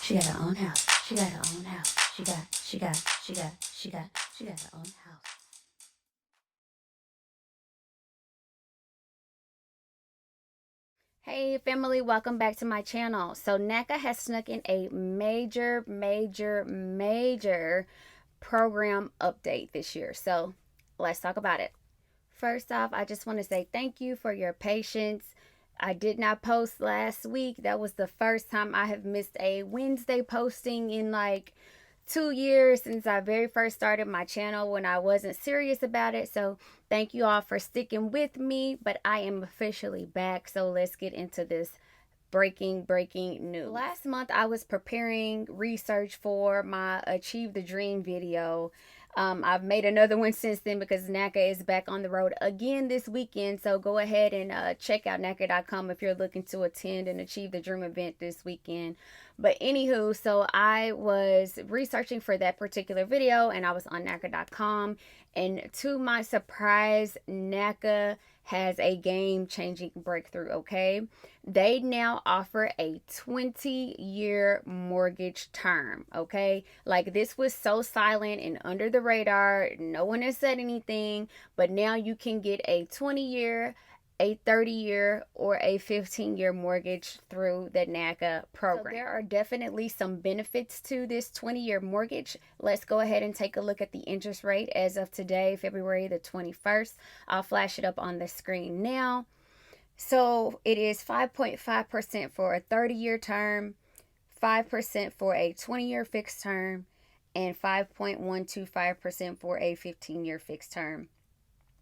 She got her own house. She got her own house. She got her own house. Hey family, welcome back to my channel. So Naca has snuck in a major program update this year. So let's talk about it. First off, I just want to say thank you for your patience. I did not post last week. That was the first time I have missed a Wednesday posting in like 2 years since I very first started my channel when I wasn't serious about it. So thank you all for sticking with me, but I am officially back. So let's get into this breaking news. Last month I was preparing research for my Achieve the Dream video. I've made another one since then because Naca is back on the road again this weekend. So go ahead and check out Naca.com if you're looking to attend an Achieve the Dream event this weekend. But anywho, so I was researching for that particular video and I was on Naca.com. And to my surprise, Naca has a game-changing breakthrough, okay? They now offer a 20-year mortgage term, okay? Like, this was so silent and under the radar. No one has said anything, but now you can get a 20-year, a 30-year, or a 15-year mortgage through the Naca program. So there are definitely some benefits to this 20-year mortgage. Let's go ahead and take a look at the interest rate as of today, February the 21st. I'll flash it up on the screen now. So it is 5.5% for a 30-year term, 5% for a 20-year fixed term, and 5.125% for a 15-year fixed term.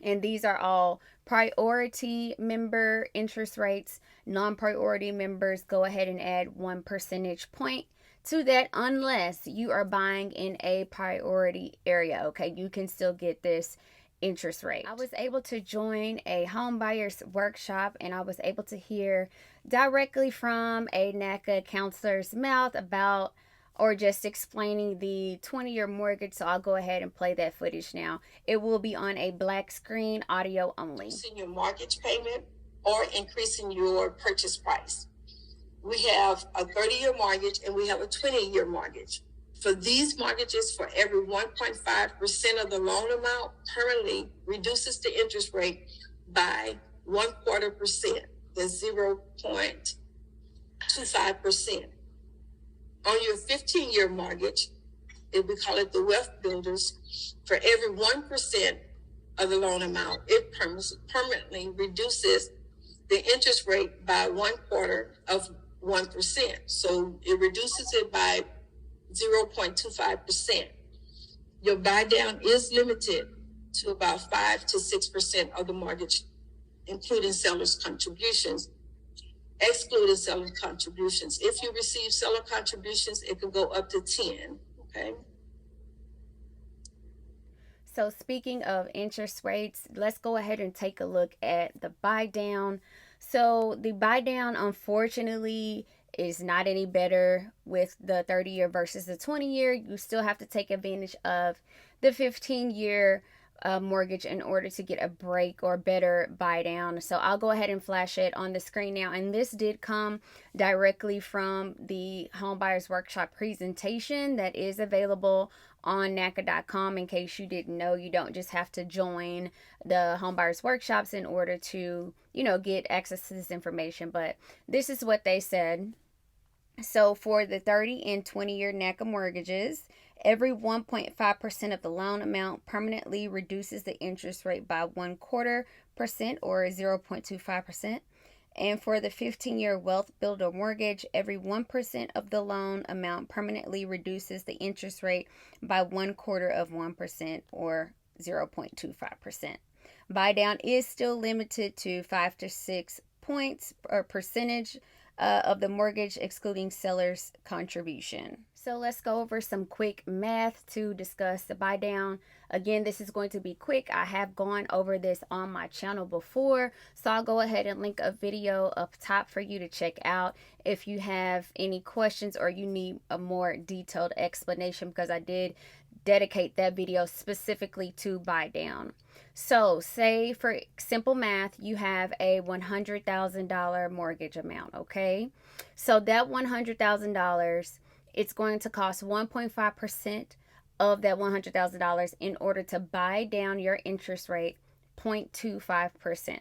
And these are all priority member interest rates. Non-priority members, go ahead and add 1 percentage point to that unless you are buying in a priority area. Okay, you can still get this interest rate. I was able to join a home buyer's workshop and I was able to hear directly from a Naca counselor's mouth about or just explaining the 20-year mortgage. So I'll go ahead and play that footage now. It will be on a black screen, audio only. Increasing your mortgage payment or increasing your purchase price. We have a 30-year mortgage and we have a 20-year mortgage. For these mortgages, for every 1.5% of the loan amount permanently reduces the interest rate by 0.25%. That's 0.25%. On your 15-year mortgage, we call it the wealth builders, for every 1% of the loan amount, it permanently reduces the interest rate by 0.25%. So it reduces it by 0.25%. Your buy down is limited to about 5 to 6% of the mortgage, including seller's contributions. Excluding seller contributions. If you receive seller contributions, it can go up to 10. Okay. So speaking of interest rates, let's go ahead and take a look at the buy down. So the buy down, unfortunately, is not any better with the 30-year versus the 20-year. You still have to take advantage of the 15-year mortgage in order to get a break or better buy down. So I'll go ahead and flash it on the screen now. And this did come directly from the Home Buyers Workshop presentation that is available on Naca.com. In case you didn't know, you don't just have to join the Home Buyers Workshops in order to, get access to this information. But this is what they said. So for the 30 and 20-year Naca mortgages, every 1.5% of the loan amount permanently reduces the interest rate by 0.25% or 0.25%. And for the 15-year wealth builder mortgage, every 1% of the loan amount permanently reduces the interest rate by 1/4% or 0.25%. Buy down is still limited to 5 to 6 points or percentage of the mortgage, excluding seller's contribution. So let's go over some quick math to discuss the buy down. Again, this is going to be quick. I have gone over this on my channel before, so I'll go ahead and link a video up top for you to check out if you have any questions or you need a more detailed explanation, because I did dedicate that video specifically to buy down. So say for simple math, you have a $100,000 mortgage amount, okay? So that $100,000 it's going to cost 1.5% of that $100,000 in order to buy down your interest rate 0.25%.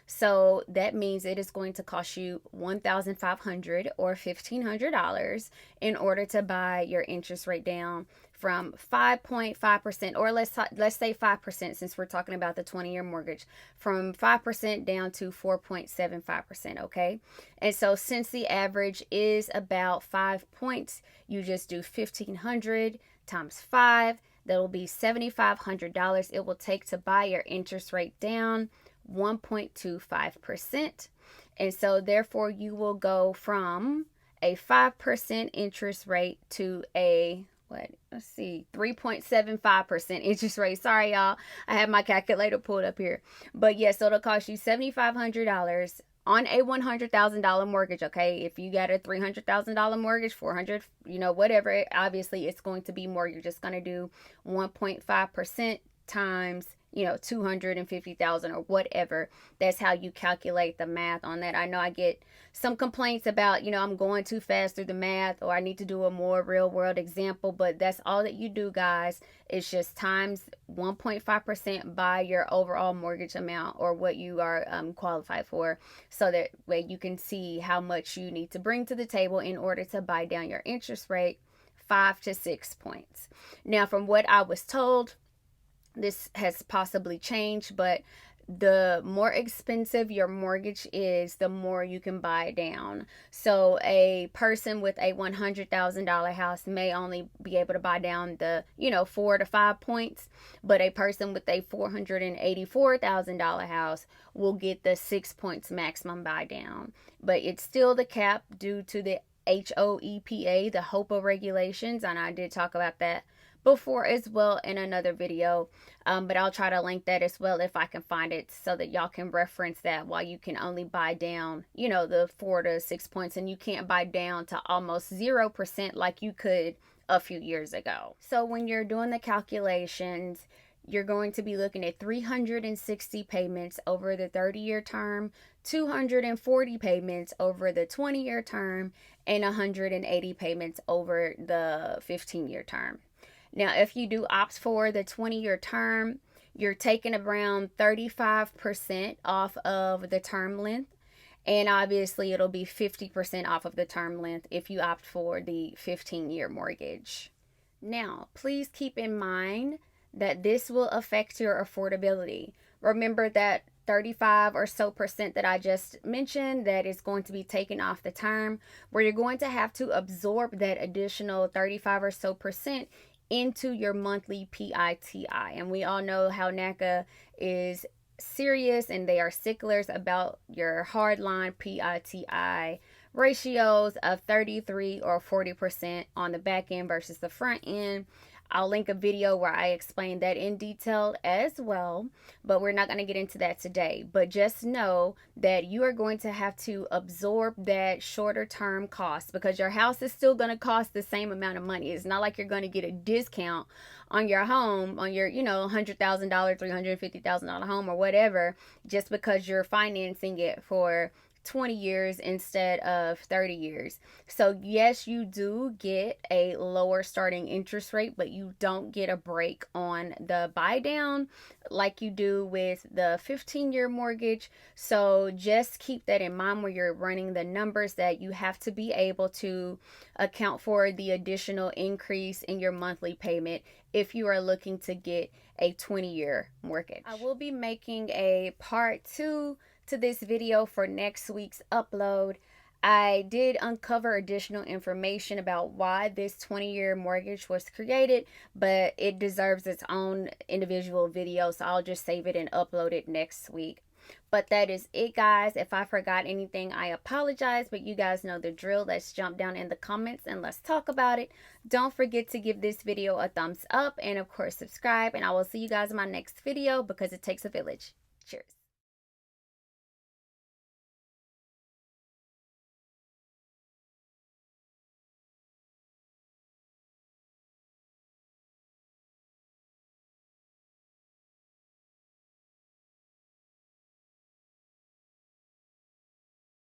So that means it is going to cost you $1,500 or $1,500 in order to buy your interest rate down from 5.5%, or let's say 5%, since we're talking about the 20-year mortgage, from 5% down to 4.75%. Okay, and so since the average is about 5 points, you just do 1,500 times 5. That'll be $7,500 it will take to buy your interest rate down 1.25%. And so therefore you will go from a 5% interest rate to a 3.75% interest rate. Sorry, y'all, I have my calculator pulled up here. But yes, so it'll cost you $7,500 on a $100,000 mortgage. Okay, if you got a $300,000 mortgage, 400, whatever, obviously it's going to be more. You're just going to do 1.5% times 250,000 or whatever. That's how you calculate the math on that. I know I get some complaints about, I'm going too fast through the math, or I need to do a more real world example, but that's all that you do, guys. It's just times 1.5% by your overall mortgage amount, or what you are qualified for, so that way you can see how much you need to bring to the table in order to buy down your interest rate 5 to 6 points. Now, from what I was told, this has possibly changed, but the more expensive your mortgage is, the more you can buy down. So a person with a $100,000 house may only be able to buy down the 4 to 5 points, but a person with a $484,000 house will get the 6 points maximum buy down. But it's still the cap due to the HOEPA, the HOPA regulations, and I did talk about that before as well in another video, but I'll try to link that as well if I can find it, so that y'all can reference that. While you can only buy down the 4 to 6 points, and you can't buy down to almost 0% like you could a few years ago. So when you're doing the calculations, you're going to be looking at 360 payments over the 30-year term, 240 payments over the 20-year term, and 180 payments over the 15-year term. Now, if you do opt for the 20-year term, you're taking around 35% off of the term length. And obviously, it'll be 50% off of the term length if you opt for the 15-year mortgage. Now, please keep in mind that this will affect your affordability. Remember that 35 or so percent that I just mentioned that is going to be taken off the term, where you're going to have to absorb that additional 35 or so percent into your monthly PITI. And we all know how Naca is serious, and they are sticklers about your hardline PITI ratios of 33 or 40% on the back end versus the front end. I'll link a video where I explain that in detail as well, but we're not going to get into that today. But just know that you are going to have to absorb that shorter term cost, because your house is still going to cost the same amount of money. It's not like you're going to get a discount on your home, on your, $100,000, $350,000 home or whatever, just because you're financing it for 20 years instead of 30 years. So yes, you do get a lower starting interest rate, but you don't get a break on the buy down like you do with the 15-year mortgage. So just keep that in mind when you're running the numbers, that you have to be able to account for the additional increase in your monthly payment if you are looking to get a 20-year mortgage. I will be making a part 2 to this video for next week's upload. I did uncover additional information about why this 20-year mortgage was created, but it deserves its own individual video, so I'll just save it and upload it next week. But that is it, guys. If I forgot anything, I apologize, but you guys know the drill. Let's jump down in the comments and let's talk about it. Don't forget to give this video a thumbs up, and of course subscribe, and I will see you guys in my next video, because it takes a village. Cheers.